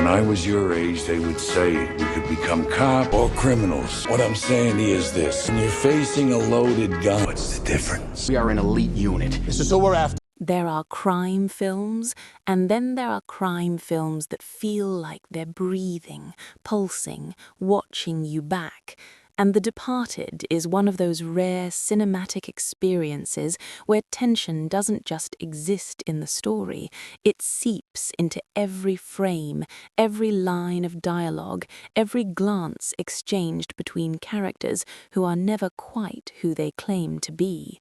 When I was your age, they would say we could become cop or criminals. What I'm saying is this: when you're facing a loaded gun, what's the difference? We are an elite unit. This is who we're after. There are crime films, and then there are crime films that feel like they're breathing, pulsing, watching you back. And The Departed is one of those rare cinematic experiences where tension doesn't just exist in the story, it seeps into every frame, every line of dialogue, every glance exchanged between characters who are never quite who they claim to be.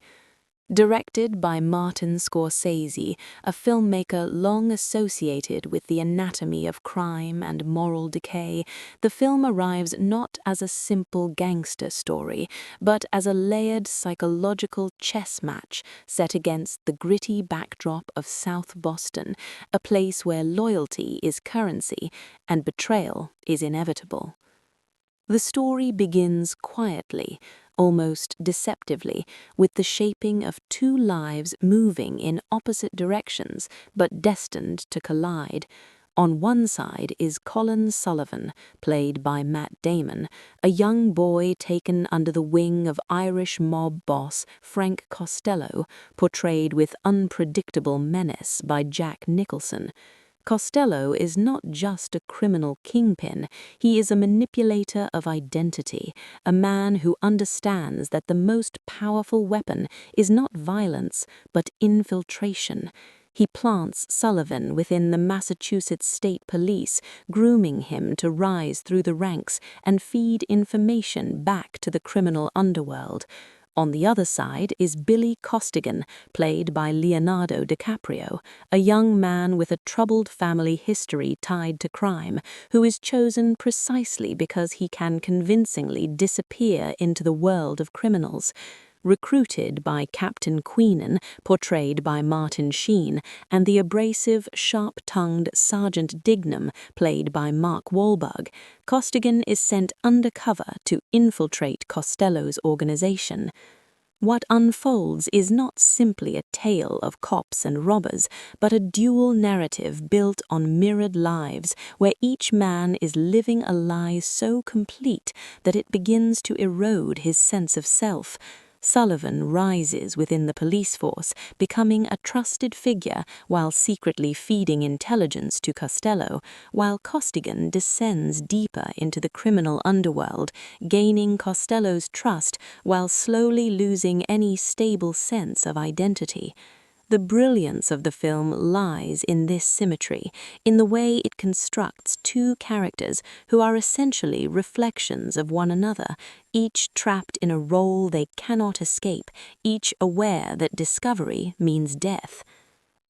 Directed by Martin Scorsese, a filmmaker long associated with the anatomy of crime and moral decay, the film arrives not as a simple gangster story, but as a layered psychological chess match set against the gritty backdrop of South Boston, a place where loyalty is currency and betrayal is inevitable. The story begins quietly, almost deceptively, with the shaping of two lives moving in opposite directions but destined to collide. On one side is Colin Sullivan, played by Matt Damon, a young boy taken under the wing of Irish mob boss Frank Costello, portrayed with unpredictable menace by Jack Nicholson. Costello is not just a criminal kingpin, he is a manipulator of identity, a man who understands that the most powerful weapon is not violence, but infiltration. He plants Sullivan within the Massachusetts State Police, grooming him to rise through the ranks and feed information back to the criminal underworld. On the other side is Billy Costigan, played by Leonardo DiCaprio, a young man with a troubled family history tied to crime, who is chosen precisely because he can convincingly disappear into the world of criminals. Recruited by Captain Queenan, portrayed by Martin Sheen, and the abrasive, sharp-tongued Sergeant Dignam, played by Mark Wahlberg, Costigan is sent undercover to infiltrate Costello's organization. What unfolds is not simply a tale of cops and robbers, but a dual narrative built on mirrored lives, where each man is living a lie so complete that it begins to erode his sense of self. Sullivan rises within the police force, becoming a trusted figure while secretly feeding intelligence to Costello, while Costigan descends deeper into the criminal underworld, gaining Costello's trust while slowly losing any stable sense of identity. The brilliance of the film lies in this symmetry, in the way it constructs two characters who are essentially reflections of one another, each trapped in a role they cannot escape, each aware that discovery means death.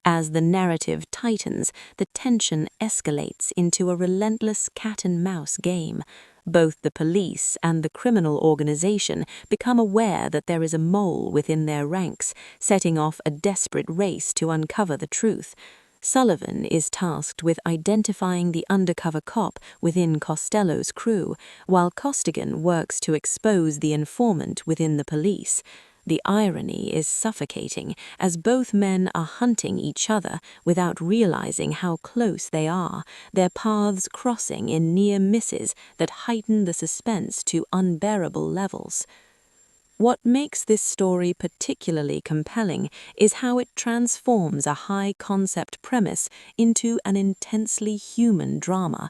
As the narrative tightens, the tension escalates into a relentless cat-and-mouse game. Both the police and the criminal organization become aware that there is a mole within their ranks, setting off a desperate race to uncover the truth. Sullivan is tasked with identifying the undercover cop within Costello's crew, while Costigan works to expose the informant within the police. The irony is suffocating, as both men are hunting each other without realizing how close they are, their paths crossing in near misses that heighten the suspense to unbearable levels. What makes this story particularly compelling is how it transforms a high-concept premise into an intensely human drama.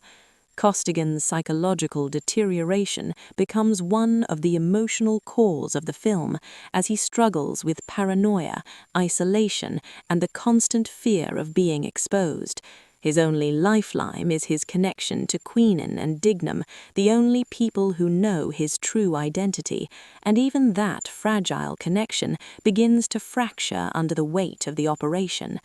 Costigan's psychological deterioration becomes one of the emotional cores of the film, as he struggles with paranoia, isolation, and the constant fear of being exposed. His only lifeline is his connection to Queenan and Dignam, the only people who know his true identity, and even that fragile connection begins to fracture under the weight of the operation.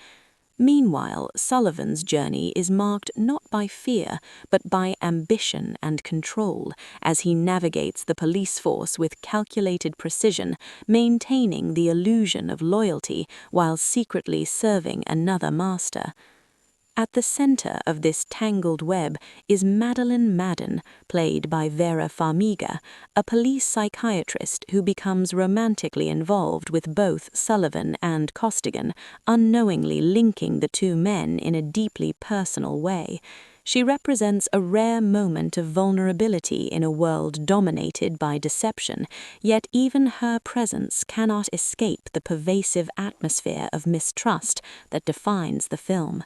Meanwhile, Sullivan's journey is marked not by fear, but by ambition and control, as he navigates the police force with calculated precision, maintaining the illusion of loyalty while secretly serving another master. At the center of this tangled web is Madeline Madden, played by Vera Farmiga, a police psychiatrist who becomes romantically involved with both Sullivan and Costigan, unknowingly linking the two men in a deeply personal way. She represents a rare moment of vulnerability in a world dominated by deception, yet even her presence cannot escape the pervasive atmosphere of mistrust that defines the film.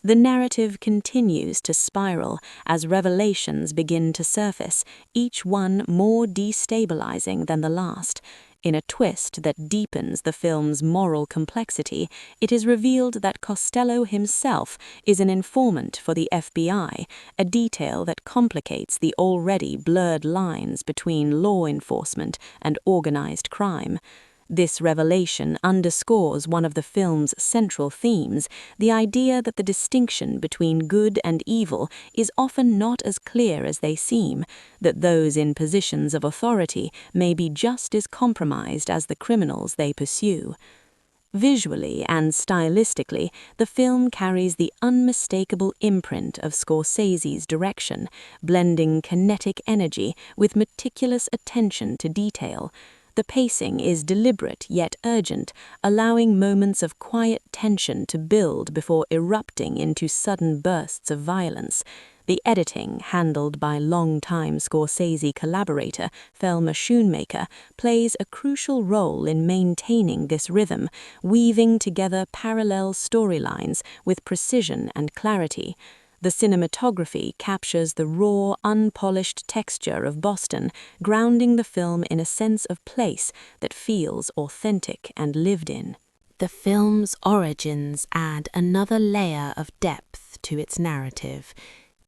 The narrative continues to spiral as revelations begin to surface, each one more destabilizing than the last. In a twist that deepens the film's moral complexity, it is revealed that Costello himself is an informant for the FBI, a detail that complicates the already blurred lines between law enforcement and organized crime. This revelation underscores one of the film's central themes, the idea that the distinction between good and evil is often not as clear as they seem, that those in positions of authority may be just as compromised as the criminals they pursue. Visually and stylistically, the film carries the unmistakable imprint of Scorsese's direction, blending kinetic energy with meticulous attention to detail. The pacing is deliberate yet urgent, allowing moments of quiet tension to build before erupting into sudden bursts of violence. The editing, handled by longtime Scorsese collaborator Thelma Schoonmaker, plays a crucial role in maintaining this rhythm, weaving together parallel storylines with precision and clarity. The cinematography captures the raw, unpolished texture of Boston, grounding the film in a sense of place that feels authentic and lived in. The film's origins add another layer of depth to its narrative.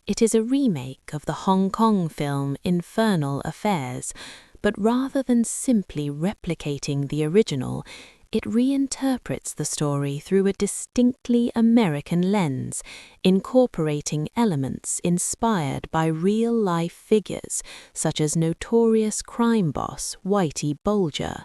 It is a remake of the Hong Kong film Infernal Affairs, but rather than simply replicating the original, it reinterprets the story through a distinctly American lens, incorporating elements inspired by real-life figures such as notorious crime boss Whitey Bulger.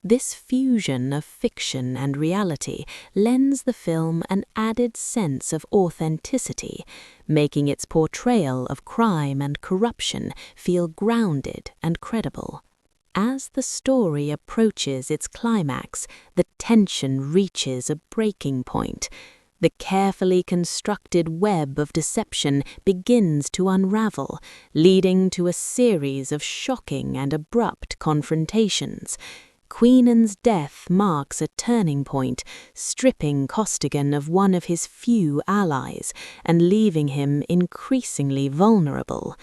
This fusion of fiction and reality lends the film an added sense of authenticity, making its portrayal of crime and corruption feel grounded and credible. As the story approaches its climax, the tension reaches a breaking point. The carefully constructed web of deception begins to unravel, leading to a series of shocking and abrupt confrontations. Queenan's death marks a turning point, stripping Costigan of one of his few allies and leaving him increasingly vulnerable.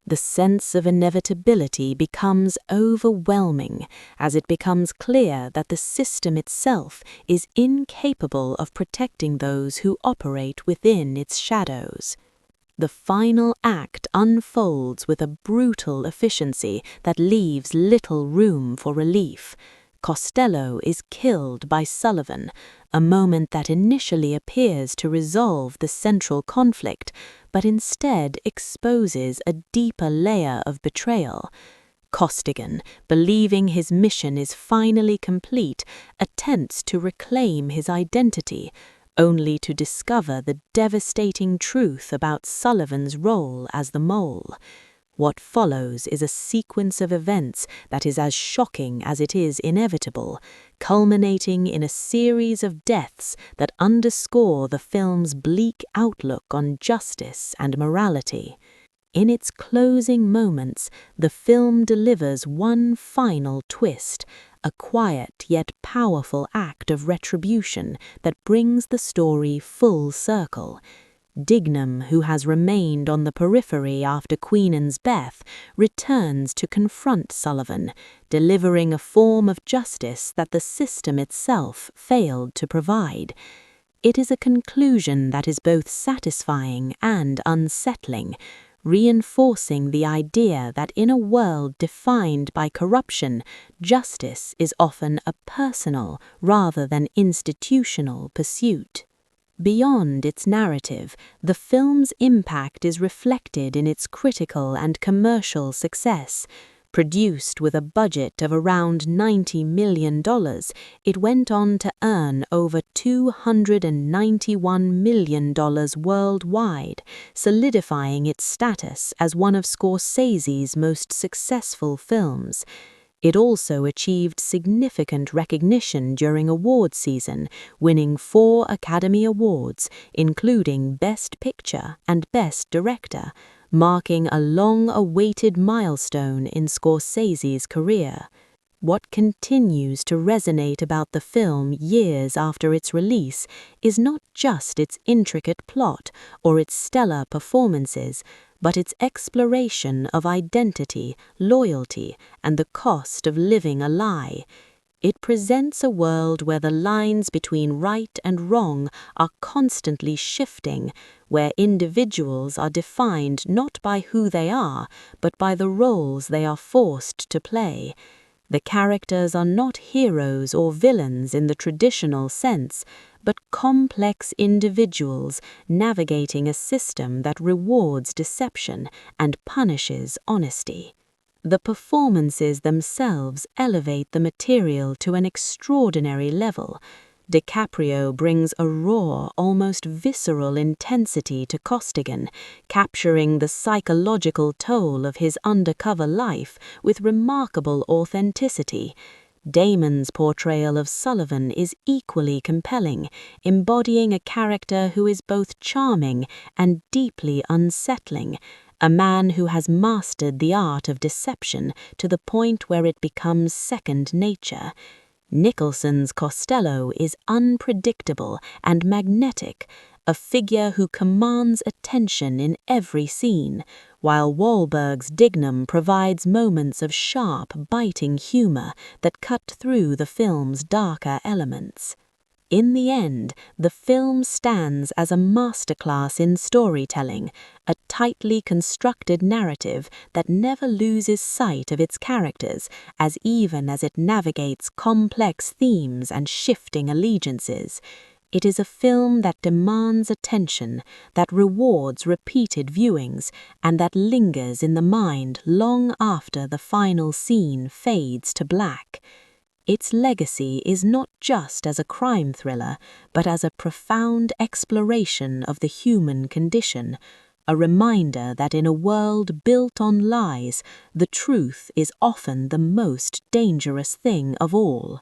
The sense of inevitability becomes overwhelming as it becomes clear that the system itself is incapable of protecting those who operate within its shadows. The final act unfolds with a brutal efficiency that leaves little room for relief. Costello is killed by Sullivan, a moment that initially appears to resolve the central conflict, but instead exposes a deeper layer of betrayal. Costigan, believing his mission is finally complete, attempts to reclaim his identity, only to discover the devastating truth about Sullivan's role as the mole. What follows is a sequence of events that is as shocking as it is inevitable, culminating in a series of deaths that underscore the film's bleak outlook on justice and morality. In its closing moments, the film delivers one final twist, a quiet yet powerful act of retribution that brings the story full circle. Dignam, who has remained on the periphery after Queenan's death, returns to confront Sullivan, delivering a form of justice that the system itself failed to provide. It is a conclusion that is both satisfying and unsettling, reinforcing the idea that in a world defined by corruption, justice is often a personal rather than institutional pursuit. Beyond its narrative, the film's impact is reflected in its critical and commercial success. Produced with a budget of around $90 million, it went on to earn over $291 million worldwide, solidifying its status as one of Scorsese's most successful films. It also achieved significant recognition during awards season, winning 4 Academy Awards, including Best Picture and Best Director, marking a long-awaited milestone in Scorsese's career. What continues to resonate about the film years after its release is not just its intricate plot or its stellar performances, but its exploration of identity, loyalty, and the cost of living a lie. It presents a world where the lines between right and wrong are constantly shifting, where individuals are defined not by who they are, but by the roles they are forced to play. The characters are not heroes or villains in the traditional sense, but complex individuals navigating a system that rewards deception and punishes honesty. The performances themselves elevate the material to an extraordinary level. DiCaprio brings a raw, almost visceral intensity to Costigan, capturing the psychological toll of his undercover life with remarkable authenticity. Damon's portrayal of Sullivan is equally compelling, embodying a character who is both charming and deeply unsettling, a man who has mastered the art of deception to the point where it becomes second nature. Nicholson's Costello is unpredictable and magnetic, a figure who commands attention in every scene, while Wahlberg's Dignam provides moments of sharp, biting humor that cut through the film's darker elements. In the end, the film stands as a masterclass in storytelling, a tightly constructed narrative that never loses sight of its characters, even as it navigates complex themes and shifting allegiances. It is a film that demands attention, that rewards repeated viewings, and that lingers in the mind long after the final scene fades to black. Its legacy is not just as a crime thriller, but as a profound exploration of the human condition, a reminder that in a world built on lies, the truth is often the most dangerous thing of all.